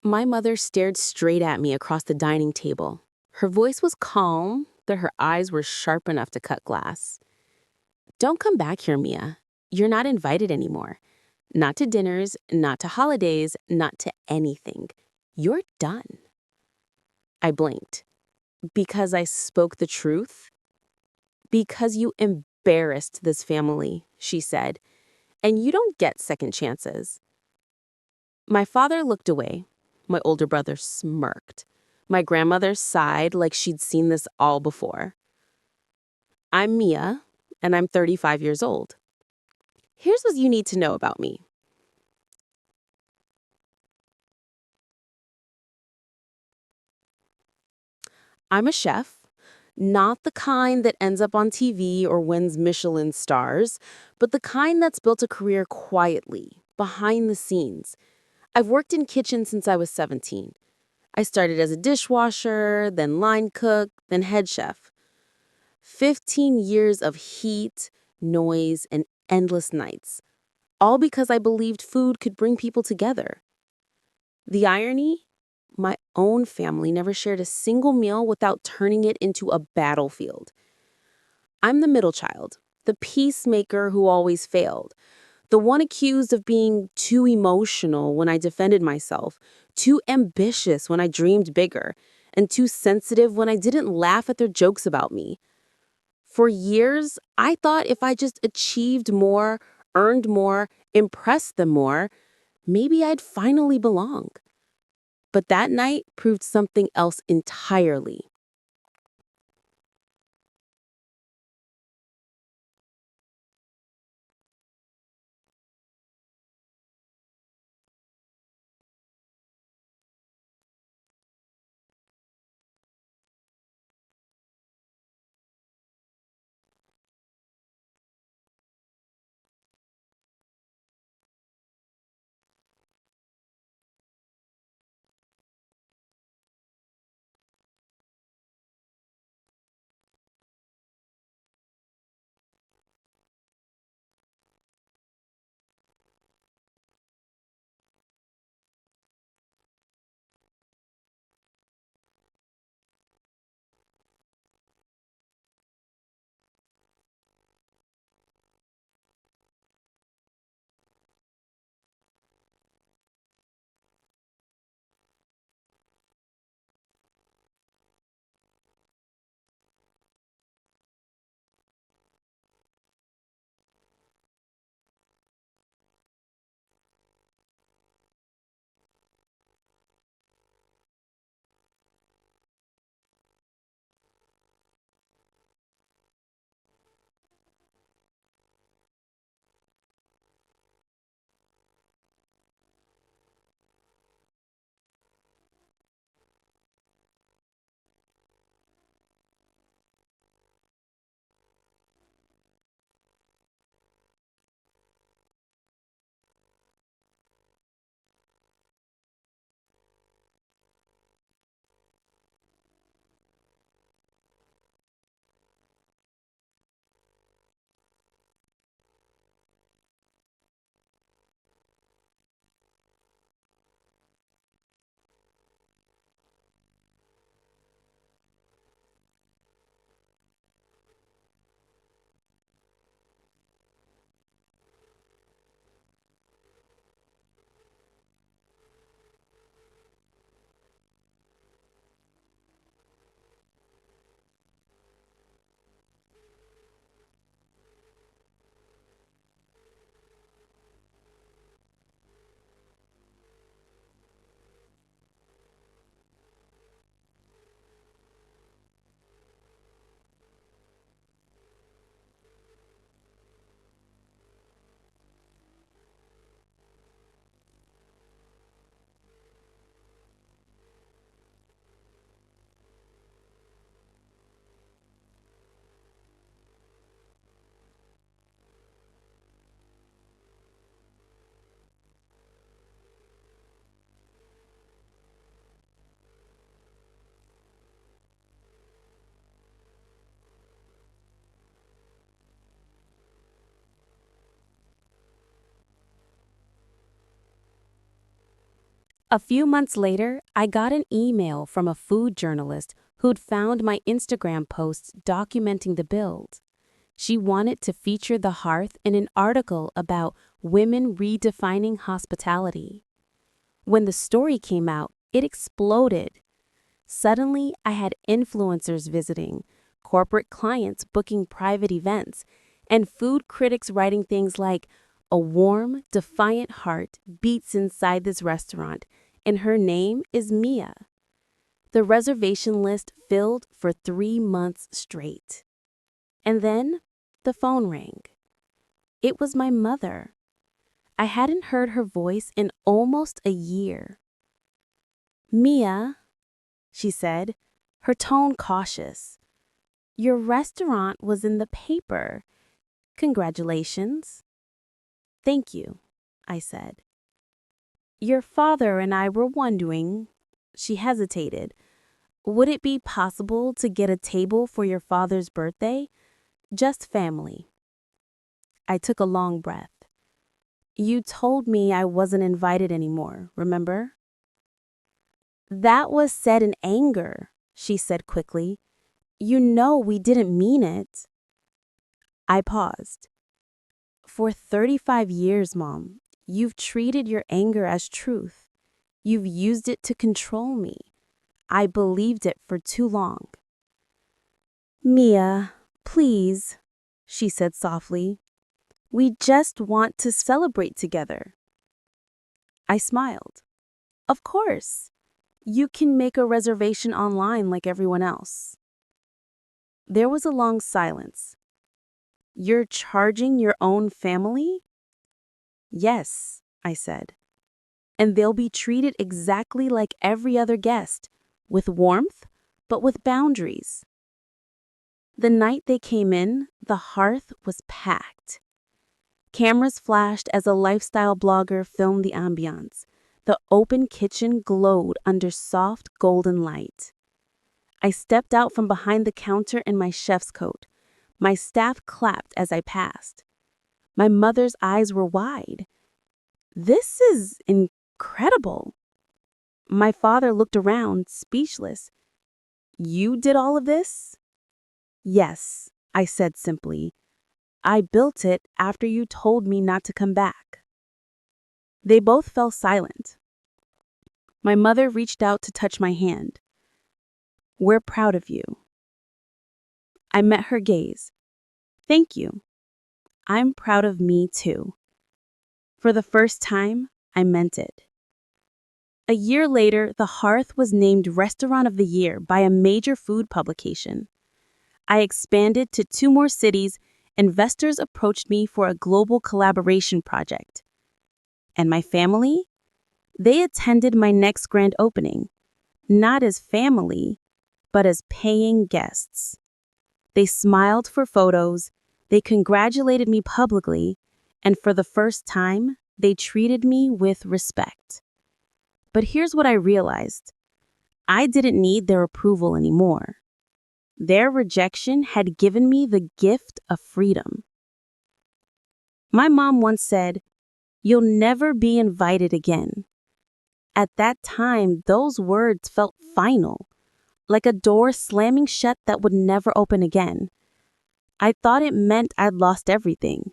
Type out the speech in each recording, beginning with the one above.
My mother stared straight at me across the dining table. Her voice was calm, but her eyes were sharp enough to cut glass. Don't come back here, Mia. You're not invited anymore. Not to dinners, not to holidays, not to anything. You're done. I blinked. Because I spoke the truth? Because you embarrassed this family, she said, and you don't get second chances. My father looked away. My older brother smirked. My grandmother sighed like she'd seen this all before. I'm Mia, and I'm 35 years old. Here's what you need to know about me. I'm a chef, not the kind that ends up on TV or wins Michelin stars, but the kind that's built a career quietly, behind the scenes. I've worked in kitchens since I was 17. I started as a dishwasher, then line cook, then head chef. 15 years of heat, noise, and endless nights, all because I believed food could bring people together. The irony? My own family never shared a single meal without turning it into a battlefield. I'm the middle child, the peacemaker who always failed, the one accused of being too emotional when I defended myself, too ambitious when I dreamed bigger, and too sensitive when I didn't laugh at their jokes about me. For years, I thought if I just achieved more, earned more, impressed them more, maybe I'd finally belong. But that night proved something else entirely. A few months later, I got an email from a food journalist who'd found my Instagram posts documenting the build. She wanted to feature the hearth in an article about women redefining hospitality. When the story came out, it exploded. Suddenly, I had influencers visiting, corporate clients booking private events, and food critics writing things like, "A warm, defiant heart beats inside this restaurant, and her name is Mia." The reservation list filled for 3 months straight. And then the phone rang. It was my mother. I hadn't heard her voice in almost a year. "Mia," she said, her tone cautious, "your restaurant was in the paper. Congratulations." "Thank you," I said. "Your father and I were wondering," she hesitated, "would it be possible to get a table for your father's birthday? Just family." I took a long breath. "You told me I wasn't invited anymore, remember?" "That was said in anger," she said quickly. "You know we didn't mean it." I paused. "For 35 years, Mom, you've treated your anger as truth. You've used it to control me. I believed it for too long." "Mia, please," she said softly. "We just want to celebrate together." I smiled. "Of course. You can make a reservation online like everyone else." There was a long silence. "You're charging your own family?" "Yes," I said. "And they'll be treated exactly like every other guest, with warmth, but with boundaries." The night they came in, the hearth was packed. Cameras flashed as a lifestyle blogger filmed the ambiance. The open kitchen glowed under soft golden light. I stepped out from behind the counter in my chef's coat. My staff clapped as I passed. My mother's eyes were wide. "This is incredible." My father looked around, speechless. "You did all of this?" "Yes," I said simply. "I built it after you told me not to come back." They both fell silent. My mother reached out to touch my hand. "We're proud of you." I met her gaze. "Thank you. I'm proud of me too." For the first time, I meant it. A year later, the Hearth was named Restaurant of the Year by a major food publication. I expanded to 2 more cities. Investors approached me for a global collaboration project. And my family? They attended my next grand opening, not as family, but as paying guests. They smiled for photos, they congratulated me publicly, and for the first time, they treated me with respect. But here's what I realized. I didn't need their approval anymore. Their rejection had given me the gift of freedom. My mom once said, "You'll never be invited again." At that time, those words felt final, like a door slamming shut that would never open again. I thought it meant I'd lost everything.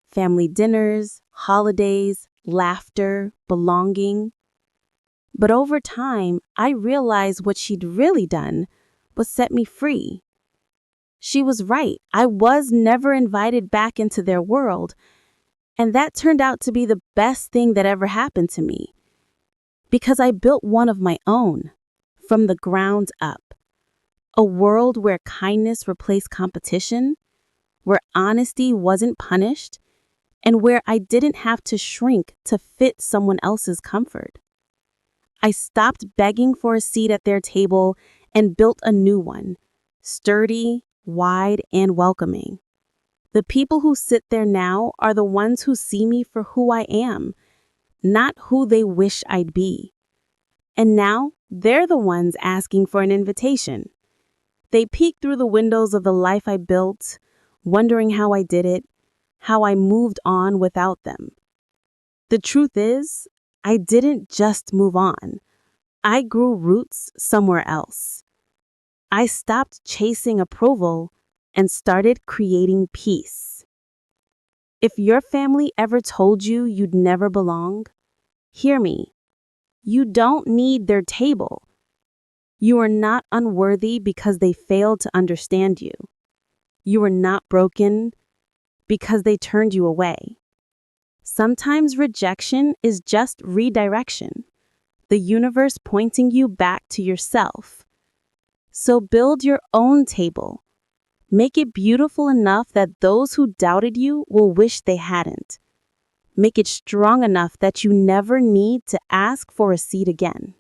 Family dinners, holidays, laughter, belonging. But over time, I realized what she'd really done was set me free. She was right. I was never invited back into their world, and that turned out to be the best thing that ever happened to me. Because I built one of my own, from the ground up. A world where kindness replaced competition, where honesty wasn't punished, and where I didn't have to shrink to fit someone else's comfort. I stopped begging for a seat at their table and built a new one, sturdy, wide, and welcoming. The people who sit there now are the ones who see me for who I am, not who they wish I'd be. And now they're the ones asking for an invitation. They peek through the windows of the life I built, wondering how I did it, how I moved on without them. The truth is, I didn't just move on. I grew roots somewhere else. I stopped chasing approval and started creating peace. If your family ever told you you'd never belong, hear me. You don't need their table. You are not unworthy because they failed to understand you. You are not broken because they turned you away. Sometimes rejection is just redirection, the universe pointing you back to yourself. So build your own table. Make it beautiful enough that those who doubted you will wish they hadn't. Make it strong enough that you never need to ask for a seat again.